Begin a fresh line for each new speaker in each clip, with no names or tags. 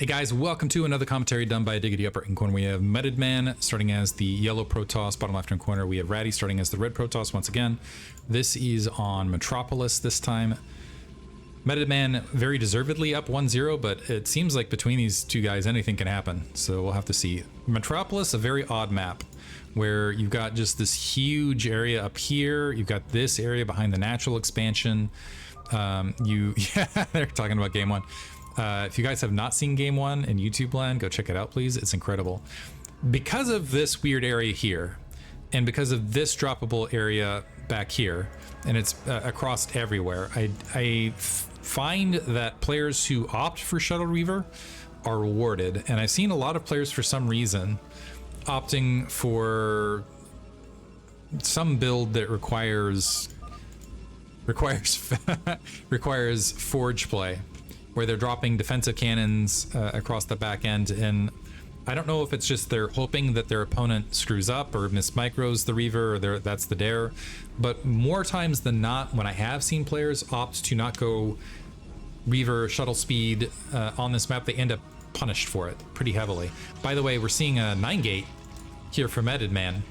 Hey guys, welcome to another commentary done by Diggity. Upper right corner we have MetodMan starting as the yellow Protoss. Bottom left hand corner we have Ratti starting as the red Protoss once again. This is on Metropolis this time. MetodMan very deservedly up 1-0, but it seems like between these two guys anything can happen. So we'll have to see. Metropolis, a very odd map where you've got just this huge area up here. You've got this area behind the natural expansion. Yeah, they're talking about game one. If you guys have not seen game one in YouTube land, go check it out, please. It's incredible. Because of this weird area here, and because of this droppable area back here, and it's across everywhere, I find that players who opt for Shuttle Reaver are rewarded. And I've seen a lot of players, for some reason, opting for some build that requires forge play, where they're dropping defensive cannons across the back end. And I don't know if it's just they're hoping that their opponent screws up or mismicros the Reaver, or that's the dare. But more times than not, when I have seen players opt to not go Reaver shuttle speed on this map, they end up punished for it pretty heavily. By the way, we're seeing a 9-gate here for MetodMan.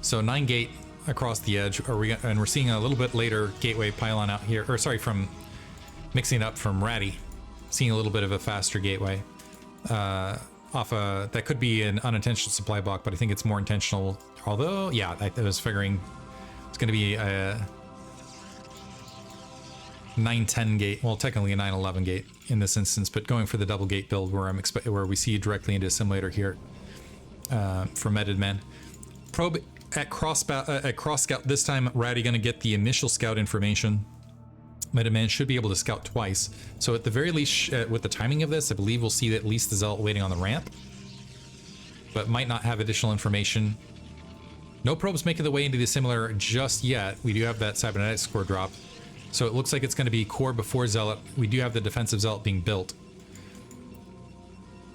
So 9-gate across the edge, and we're seeing a little bit later gateway pylon out here, or sorry, from mixing up from Ratti, seeing a little bit of a faster gateway off that could be an unintentional supply block, but I think it's more intentional. Although, yeah, I was figuring it's going to be a 9-10 gate, well, technically a 9-11 gate in this instance, but going for the double gate build where we see directly into assimilator here for MetodMan. Probe at cross scout this time. Ratti going to get the initial scout information. MetodMan should be able to scout twice, so at the very least, with the timing of this, I believe we'll see at least the Zealot waiting on the ramp, but might not have additional information. No probes making the way into the assimilator just yet. We do have that cybernetics core drop, so it looks like it's going to be core before Zealot. We do have the defensive Zealot being built.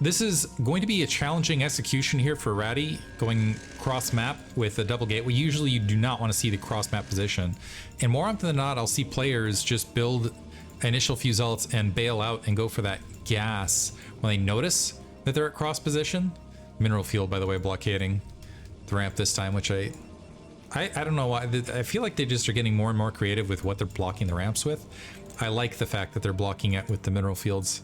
This is going to be a challenging execution here for Ratti, going cross map with a double gateway. Usually you do not want to see the cross map position, and more often than not I'll see players just build initial few Zealots and bail out and go for that gas when they notice that they're at cross position. Mineral field, by the way, blockading the ramp this time, which I don't know why. I feel like they just are getting more and more creative with what they're blocking the ramps with. I like the fact that they're blocking it with the mineral fields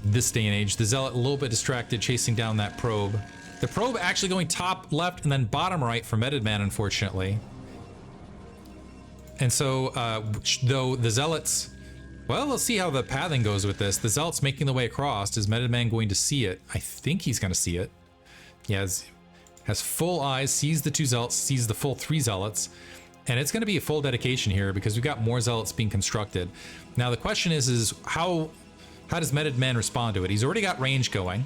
this day and age. The Zealot a little bit distracted chasing down that probe. The probe actually going top left and then bottom right for MetodMan, unfortunately. And so, though the Zealots, well, let's see how the pathing goes with this. The Zealot's making the way across. Is MetodMan going to see it? I think he's going to see it. He has full eyes, sees the 2 Zealots, sees the full 3 Zealots. And it's going to be a full dedication here because we've got more Zealots being constructed. Now the question is how does MetodMan respond to it? He's already got range going.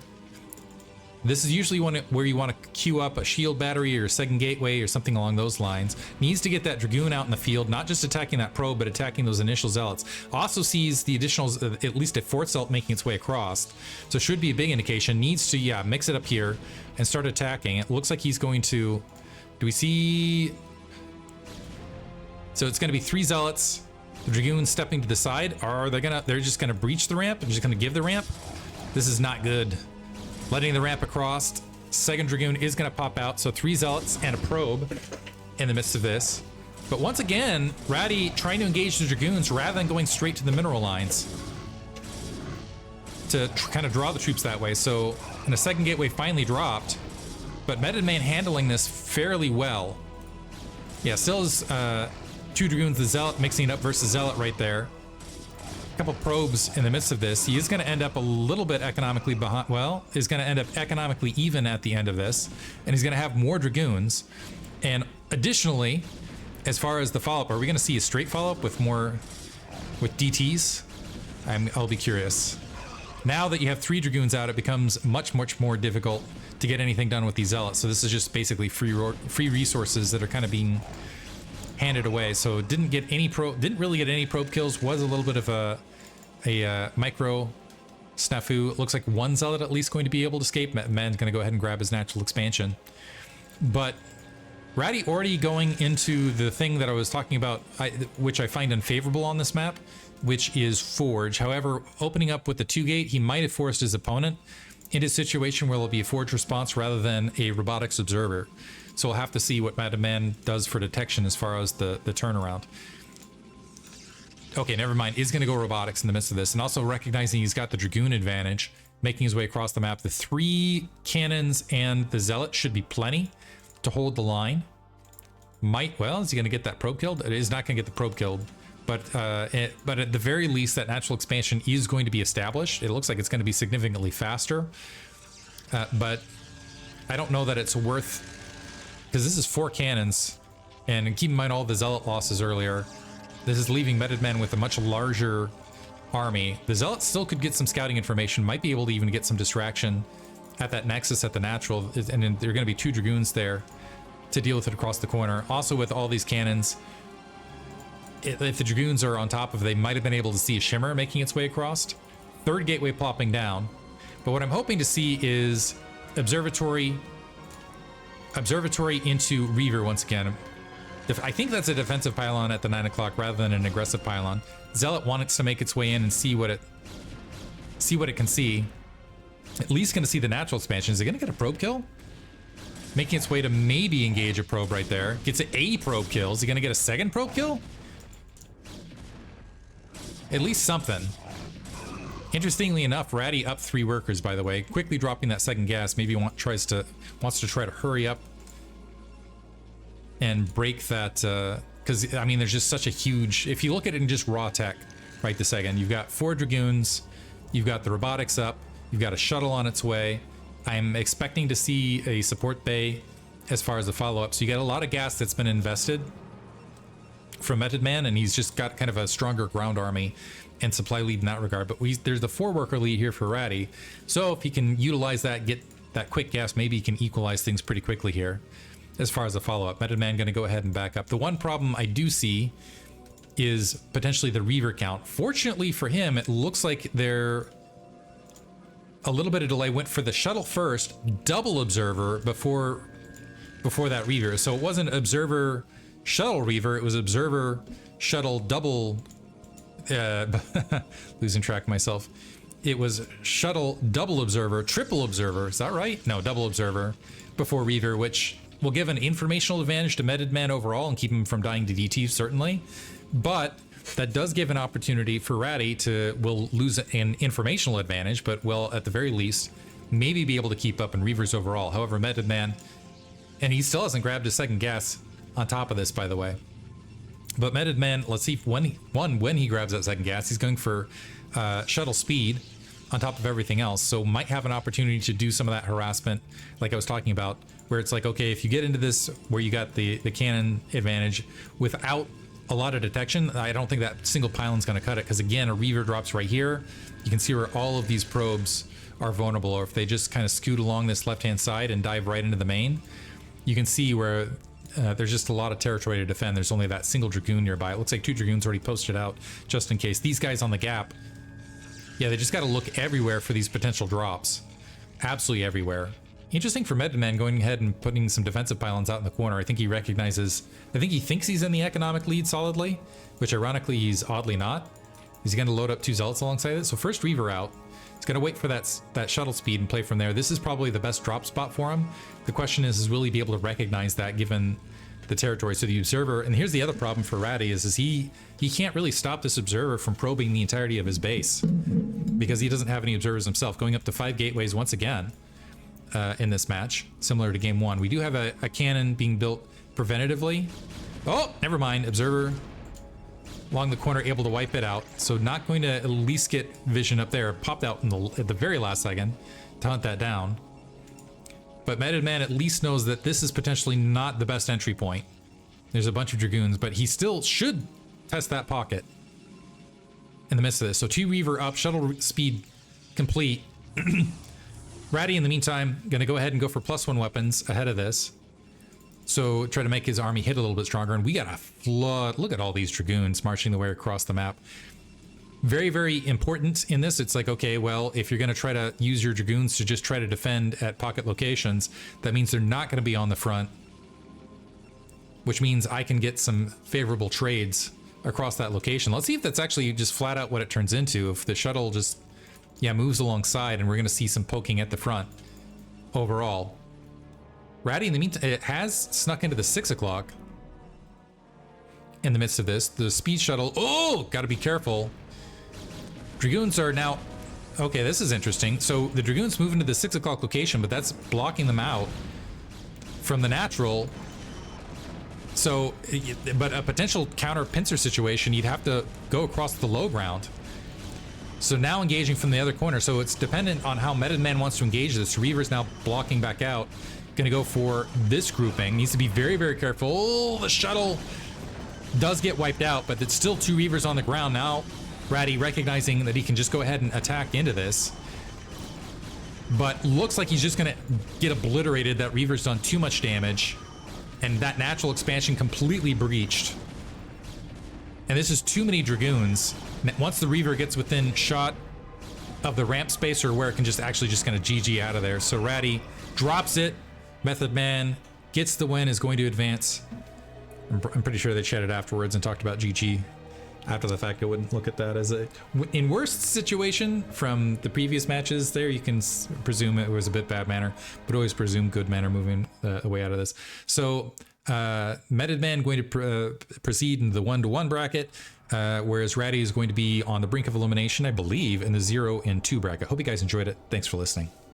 This is usually where you want to queue up a shield battery or a second gateway or something along those lines. Needs to get that Dragoon out in the field, not just attacking that probe, but attacking those initial Zealots. Also sees the additional, at least a 4th Zealot making its way across. So should be a big indication. Needs to, yeah, mix it up here and start attacking. It looks like he's going to, do we see? So it's going to be 3 Zealots. The Dragoons stepping to the side. They're just gonna breach the ramp and just gonna give the ramp? This is not good. Letting the ramp across. Second Dragoon is gonna pop out. So 3 Zealots and a probe in the midst of this. But once again, Ratti trying to engage the Dragoons rather than going straight to the mineral lines to kind of draw the troops that way. So, and a second gateway finally dropped, but MetodMan handling this fairly well. Yeah, still is 2 Dragoons, the Zealot mixing it up versus Zealot right there. A couple probes in the midst of this. He is going to end up a little bit economically behind, well, is going to end up economically even at the end of this, and he's going to have more Dragoons. And additionally, as far as the follow-up, are we going to see a straight follow-up with DTs? I'll be curious. Now that you have 3 Dragoons out, it becomes much more difficult to get anything done with these Zealots. So this is just basically free resources that are kind of being handed away. So didn't really get any probe kills. Was a little bit of a micro snafu. It looks like 1 Zealot at least going to be able to escape. Man's going to go ahead and grab his natural expansion. But Ratti already going into the thing that I was talking about, which I find unfavorable on this map, which is Forge. However, opening up with the 2-gate, he might have forced his opponent into a situation where there'll be a Forge response rather than a Robotics Observer. So we'll have to see what MetodMan does for detection as far as the turnaround. Okay, never mind. Is going to go Robotics in the midst of this. And also recognizing he's got the Dragoon advantage, making his way across the map. The 3 cannons and the Zealot should be plenty to hold the line. Well, is he going to get that probe killed? It is not going to get the probe killed, but at the very least, that natural expansion is going to be established. It looks like it's going to be significantly faster, but I don't know that it's worth, because this is 4 cannons, and keep in mind all the Zealot losses earlier. This is leaving MetodMan with a much larger army. The Zealots still could get some scouting information, might be able to even get some distraction at that nexus at the natural, and then there are going to be 2 Dragoons there to deal with it across the corner. Also, with all these cannons, if the Dragoons are on top of it, they might have been able to see a Shimmer making its way across. 3rd gateway plopping down. But what I'm hoping to see is Observatory into Reaver once again. I think that's a defensive pylon at the 9 o'clock rather than an aggressive pylon. Zealot wants to make its way in and see what it can see. At least going to see the natural expansion. Is it going to get a probe kill? Making its way to maybe engage a probe right there. Gets a probe kill. Is he going to get a 2nd probe kill? At least something. Interestingly enough, Ratti up 3 workers, by the way. Quickly dropping that 2nd gas. Maybe wants to try to hurry up and break that, because I mean there's just such a huge, if you look at it in just raw tech right this second, you've got 4 Dragoons, you've got the robotics up, you've got a shuttle on its way. I'm expecting to see a support bay as far as the follow-up, so you got a lot of gas that's been invested from MetodMan, and he's just got kind of a stronger ground army and supply lead in that regard. But there's the 4 worker lead here for Ratti, so if he can utilize that, get that quick gas, maybe he can equalize things pretty quickly here. As far as the follow-up, MetodMan going to go ahead and back up. The one problem I do see is potentially the Reaver count. Fortunately for him, it looks like they're a little bit of delay. Went for the shuttle first, double Observer before that Reaver. So it wasn't Observer Shuttle Reaver, it was Observer Shuttle double, losing track of myself. It was Shuttle double Observer, triple Observer, is that right? No, double Observer before Reaver, which will give an informational advantage to MetodMan overall and keep him from dying to DT, certainly. But that does give an opportunity for Ratti to, will lose an informational advantage, but will, at the very least, maybe be able to keep up in Reavers overall. However, MetodMan, and he still hasn't grabbed his 2nd gas on top of this, by the way. But MetodMan, let's see when he grabs that 2nd gas, he's going for shuttle speed on top of everything else, so might have an opportunity to do some of that harassment like I was talking about, where it's like, okay, if you get into this where you got the cannon advantage without a lot of detection, I don't think that single pylon's going to cut it, because again, a Reaver drops right here. You can see where all of these probes are vulnerable, or if they just kind of scoot along this left-hand side and dive right into the main, you can see where there's just a lot of territory to defend. There's only that single Dragoon nearby. It looks like 2 Dragoons already posted out just in case. These guys on the gap, yeah, they just got to look everywhere for these potential drops. Absolutely everywhere. Interesting for MetodMan going ahead and putting some defensive pylons out in the corner. I think he recognizes, I think he thinks he's in the economic lead solidly, which ironically he's oddly not. He's going to load up 2 Zealots alongside it. So first Reaver out. He's going to wait for that shuttle speed and play from there. This is probably the best drop spot for him. The question is will he be able to recognize that given the territory? So the Observer, and here's the other problem for Ratti, is he can't really stop this Observer from probing the entirety of his base because he doesn't have any Observers himself. Going up to 5 gateways once again in this match, similar to game 1. We do have a cannon being built preventatively. Oh, never mind. Observer along the corner, able to wipe it out. So not going to at least get vision up there. Popped out at the very last second to hunt that down. But MetodMan at least knows that this is potentially not the best entry point. There's a bunch of Dragoons, but he still should test that pocket in the midst of this. So 2 Reaver up, shuttle speed complete. Ratti, in the meantime, going to go ahead and go for +1 weapons ahead of this. So try to make his army hit a little bit stronger. And we got a flood. Look at all these Dragoons marching their way across the map. Very, very important in this. It's like, okay, well, if you're going to try to use your Dragoons to just try to defend at pocket locations, that means they're not going to be on the front which means I can get some favorable trades across that location. Let's see if that's actually just flat out what it turns into. If the shuttle just, yeah, moves alongside, and we're going to see some poking at the front overall. Ratti, in the meantime, it has snuck into the 6 o'clock in the midst of this. The speed shuttle, oh, got to be careful. Dragoons are now, okay, this is interesting. So the Dragoons move into the 6 o'clock location, but that's blocking them out from the natural. So, but a potential counter pincer situation, you'd have to go across the low ground. So now engaging from the other corner. So it's dependent on how MetodMan wants to engage this. Reaver's now blocking back out. Going to go for this grouping. Needs to be very, very careful. Oh, the shuttle does get wiped out, but it's still 2 Reavers on the ground. Now Ratti recognizing that he can just go ahead and attack into this. But looks like he's just going to get obliterated. That Reaver's done too much damage. And that natural expansion completely breached. And this is too many Dragoons. Once the Reaver gets within shot of the ramp space, or where it can just actually just kind of GG out of there. So Ratti drops it. MethodMan gets the win, is going to advance. I'm pretty sure they chatted afterwards and talked about GG after the fact. I wouldn't look at that as a... In worst situation from the previous matches there, you can presume it was a bit bad manner, but always presume good manner moving away out of this. So MetodMan going to proceed in the 1-1 bracket, whereas Ratti is going to be on the brink of elimination, I believe, in the 0-2 bracket. Hope you guys enjoyed it. Thanks for listening.